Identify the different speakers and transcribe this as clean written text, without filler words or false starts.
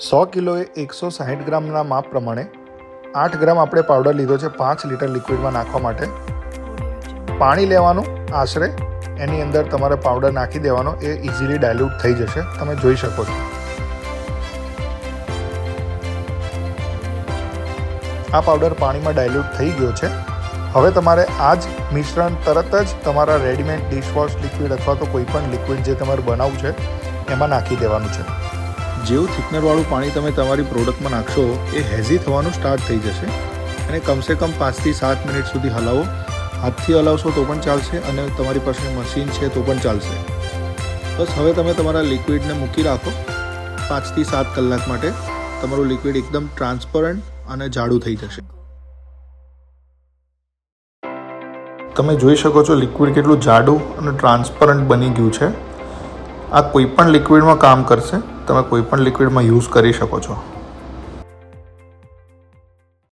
Speaker 1: 100 કિલોએ 160 ગ્રામના માપ પ્રમાણે 8 ગ્રામ આપણે પાવડર લીધો છે 5 લીટર લિક્વિડમાં નાખવા માટે. પાણી લેવાનું આશરે, એની અંદર તમારે પાવડર નાખી દેવાનો, એ ઇઝીલી ડાયલ્યુટ થઈ જશે, તમે જોઈ શકો છો. આ પાવડર પાણીમાં ડાયલ્યુટ થઈ ગયો છે. હવે તમારે આ જ મિશ્રણ તરત જ તમારા રેડીમેડ ડિશવોશ લિક્વિડ અથવા તો કોઈ પણ લિક્વિડ જે તમારે બનાવવું છે એમાં નાખી દેવાનું છે. જેવું થિકનરવાળું પાણી તમે તમારી પ્રોડક્ટમાં નાખશો એ હેઝી થવાનું સ્ટાર્ટ થઈ જશે અને કમસે કમ 5 થી 7 મિનિટ સુધી હલાવો. હાથથી હલાવશો તો પણ ચાલશે અને તમારી પાસે મશીન છે તો પણ ચાલશે. બસ હવે તમે તમારા લિક્વિડને મૂકી રાખો 5 થી 7 કલાક માટે. તમારું લિક્વિડ એકદમ ટ્રાન્સપરન્ટ અને જાડું થઈ જશે. તમે જોઈ શકો છો લિક્વિડ કેટલું જાડું અને ટ્રાન્સપરન્ટ બની ગયું છે. આ કોઈ પણ લિક્વિડમાં કામ કરશે, તમે કોઈ પણ લિક્વિડમાં યુઝ કરી શકો છો.